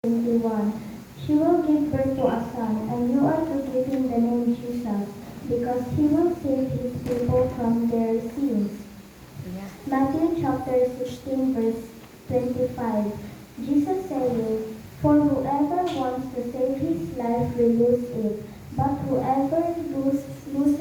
21. She will give birth to a son, and you are to give him the name Jesus, because he will save his people from their sins. Matthew chapter 16, verse 25. Jesus saying, For whoever wants to save his life will lose it, but whoever loses his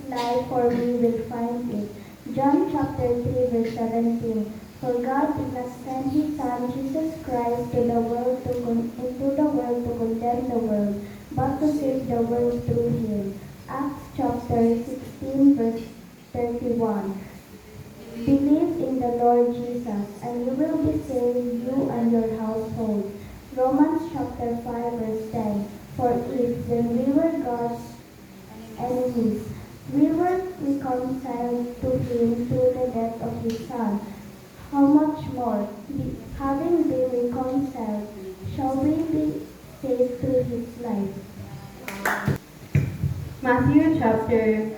life for me will find it. John chapter 3, verse 17. For God did not send his Son Jesus Christ into the world to condemn the world, but to save the world through him. Acts chapter 16, verse 31. Believe in the Lord Jesus, and you will be saved, you and your household. Romans chapter 5, verse 10. For if, when we were God's enemies, we were reconciled to him through the death of his Son, how much more, having been reconciled, shall we be saved through his life? Matthew chapter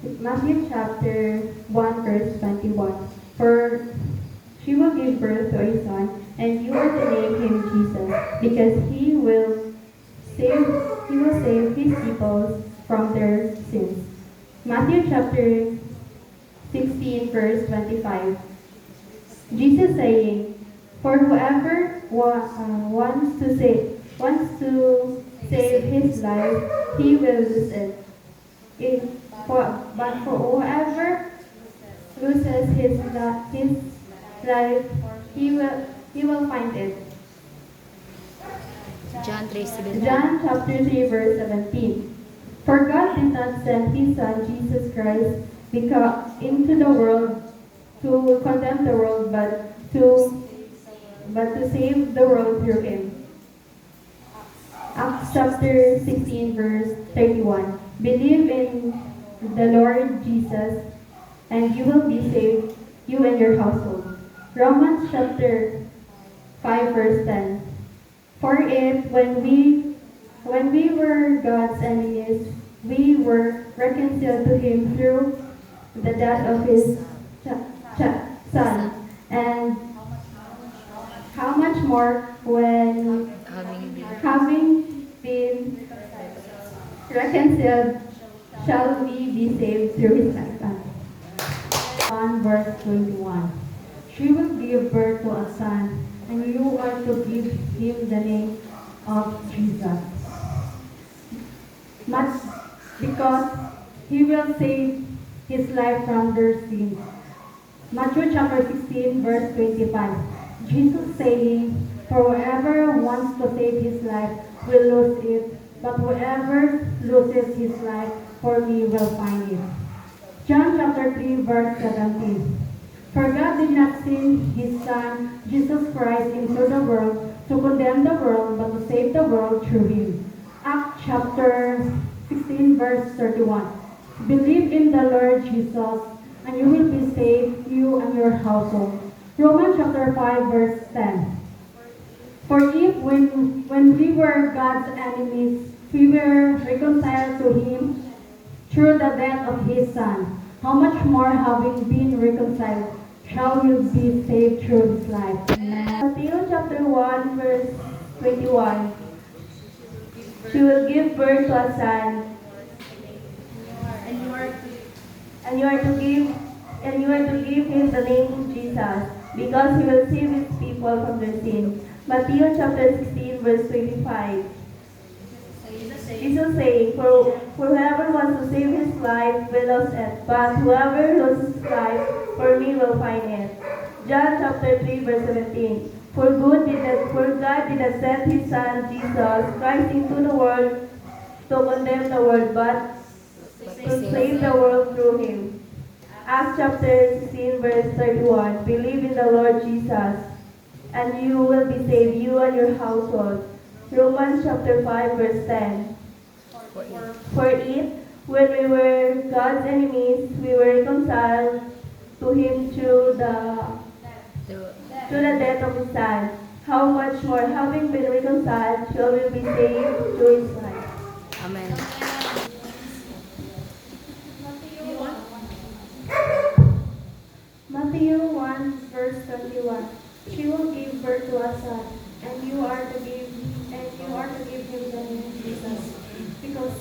1 verse 21. For she will give birth to a son, and you are to name him Jesus, because he will save his people from their sins. Matthew chapter 16 verse 25. Jesus saying, For whoever wants to save his life, he will lose it. But for whoever loses his life, he will find it. John chapter 3 verse 17. For God did not send his Son Jesus Christ into the world to condemn the world, but to save the world through him. Acts chapter 16 verse 31. Believe in the Lord Jesus, and you will be saved, you and your household. Romans chapter 5 verse 10. For if when we were God's enemies, we were reconciled to him through the death of his Son, and how much more when having been reconciled shall we be saved through his life. 1 verse 21. She will give birth to a son, and you are to give him the name of Jesus. Much because he will save his life from their sins. Matthew chapter 16 verse 25. Jesus saying, For whoever wants to save his life will lose it, but whoever loses his life for me will find it. John chapter 3 verse 17. For God did not send his Son, Jesus Christ, into the world to condemn the world, but to save the world through him. Acts chapter 16 verse 31. Believe in the Lord Jesus, and you will be saved, you and your household. Romans chapter 5 verse 10. For if when we were God's enemies, we were reconciled to him through the death of his Son, how much more, having been reconciled, shall we be saved through his life. Matthew chapter 1 verse 21. She will give birth to a son, and you are to give him the name Jesus, because he will save his people from their sins. Matthew chapter 16 verse 25. Jesus saying, For whoever wants to save his life will lose it, but whoever loses his life for me will find it. John chapter 3 verse 17. For God did not send his Son Jesus Christ into the world to condemn the world, but to save the world through him. Acts chapter 16 verse 31. Believe in the Lord Jesus, and you will be saved, you and your household. Romans chapter 5 verse 10. For if, when we were God's enemies, we were reconciled to him through the death of his Son, how much more, having been reconciled, shall we be saved through his life. Amen. Matthew 1 verse 21. She will give birth to a son, and you are to give him the name Jesus, because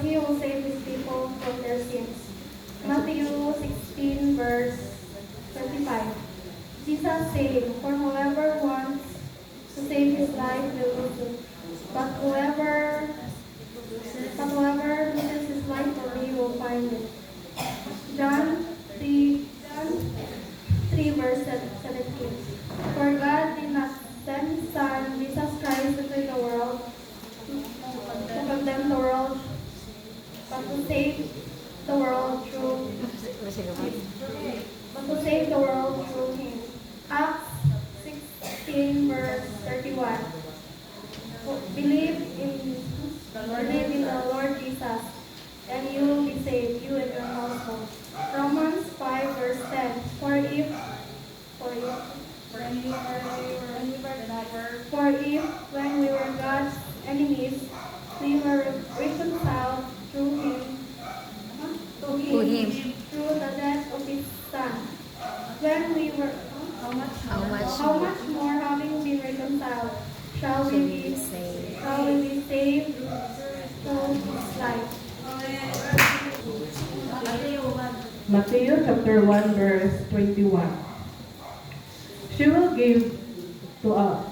he will save his people from their sins. Matthew 16 verse 25. Jesus said, "For whoever wants to save his life will lose it, but whoever loses his life for me will find it." John 3 verse 17. For God did not send his son, Jesus Christ, into the world to condemn the world, but to save the world through him. Acts 16 verse 31. Believe in the Lord Jesus, and you will be saved, you and your household. Romans 5 verse 10. For if when we were God's enemies, we were reconciled through him through the death of his son. When we were how much more, having been reconciled, shall we be saved through his life. Matthew chapter 1 verse 21. She will give to us.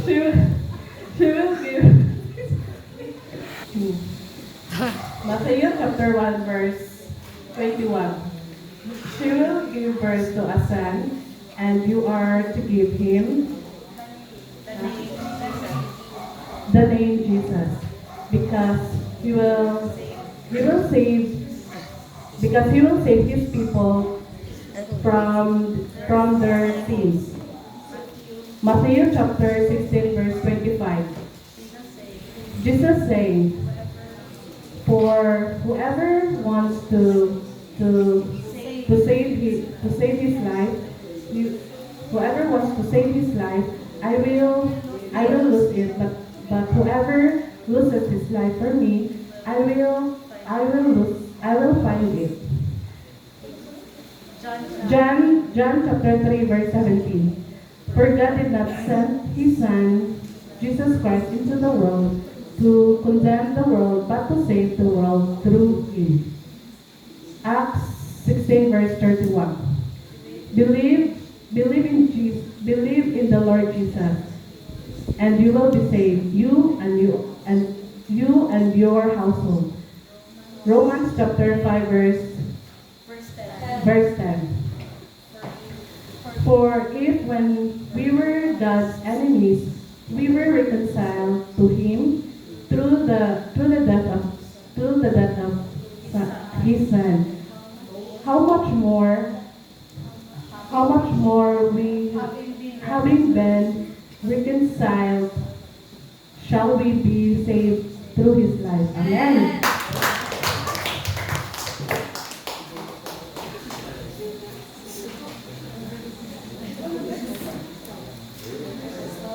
She will give. Matthew chapter 1 verse 21. She will give birth to a son, and you are to give him the name Jesus, because he will save his people from their sins. Matthew chapter 16 verse 25. Jesus saying, for whoever wants to save his life, whoever wants to save his life, I will lose it, but whoever loses his life for me, I will find it. John chapter 3 verse 17. For God did not send his son Jesus Christ into the world to condemn the world, but to save the world through him. Acts 16 verse 31. Believe in the Lord Jesus, and you will be saved, you and your household. Romans chapter 5 verse 10. For if when we were God's enemies, we were reconciled to him through the death of his son, how much more we, having been reconciled, shall we be saved through his life. Amen.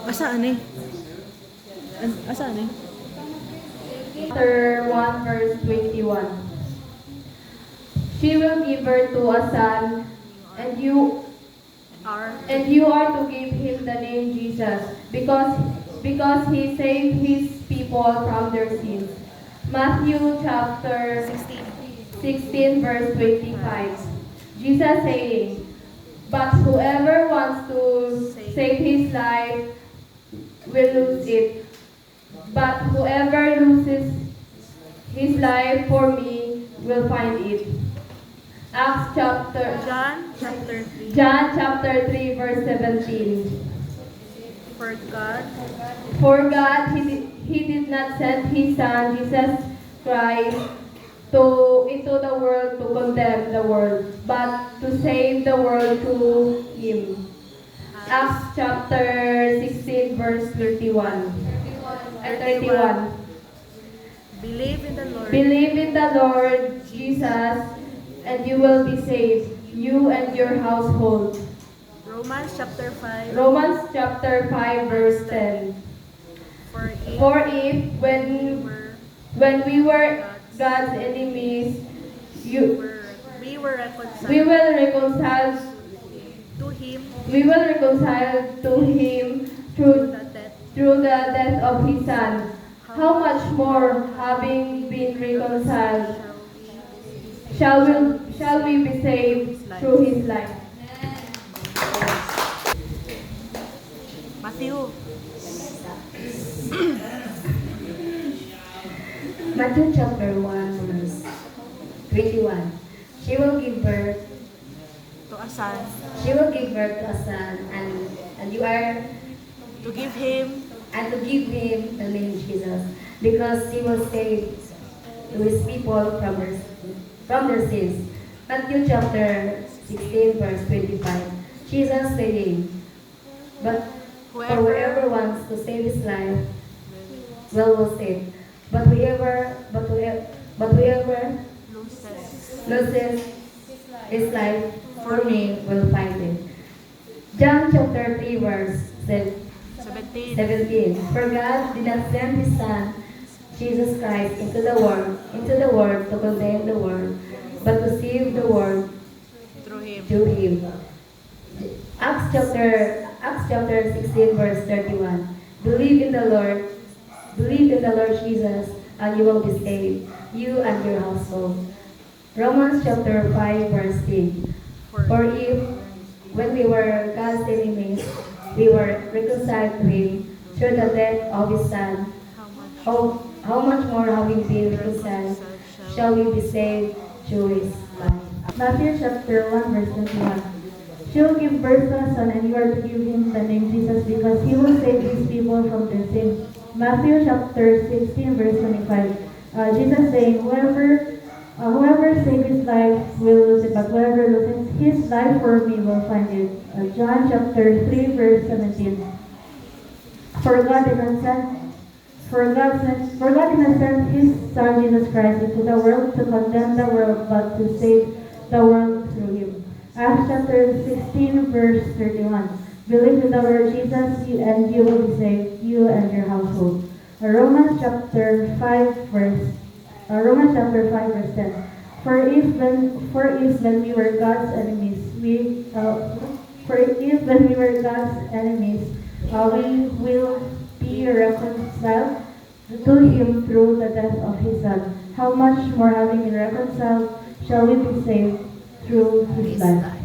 Asaan eh? Asaan eh? Chapter 1 verse 21. She will give birth to a son, and you are to give him the name Jesus, because he saved his people from their sins. Matthew chapter 16 verse 25. Jesus saying, but whoever wants to save his life will lose it, but whoever loses his life for me will find it. John chapter 3 verse 17. For For God, he did not send his son, Jesus Christ, into the world to condemn the world, but to save the world through him. Acts chapter 16 verse 31 and 31. Believe in the Lord. Believe in the Lord Jesus, and you will be saved, you and your household. Romans chapter 5. Romans chapter 5 verse 10. For if when we were God's enemies, Son. To him, We will reconcile to him through through the death, through the death of his son. How much more, having been reconciled, shall we be saved through his life? Matthew. Matthew chapter 1, verse 21. She will give birth, To a son, she will give birth to a son, and you are to give him and to give him the name Jesus, because he will save to his people from their sins. Matthew chapter 16, verse 25. Jesus saying, but for whoever wants to save his life will save. But whoever loses loses his life for me will find it. John chapter 3, verse 17. 17. For God did not send his Son, Jesus Christ, into the world to condemn the world, but to save the world Through him. through him. Acts chapter 16, verse 31. Believe in the Lord Jesus, and you will be saved, you and your household. Romans chapter 5, verse 10. For if, when we were God's enemies, we were reconciled to him through the death of his Son, how much more, having been reconciled, shall we be saved through his life. Matthew chapter 1 verse 21. She will give birth to a son, and you are to give him the name Jesus, because he will save his people from their sins. Matthew chapter 16 verse 25. Jesus saying, whoever saves his life will lose it, but whoever loses his life for me will find it. John chapter 3 verse 17. For God did not send his Son Jesus Christ into the world to condemn the world, but to save the world through him. Acts chapter 16 verse 31. Believe in the Lord Jesus, and you will be saved, you and your household. Romans chapter 5 verse 10. For if when we were God's enemies, we will be reconciled to him through the death of his Son. How much more, having been reconciled, shall we be saved through his life?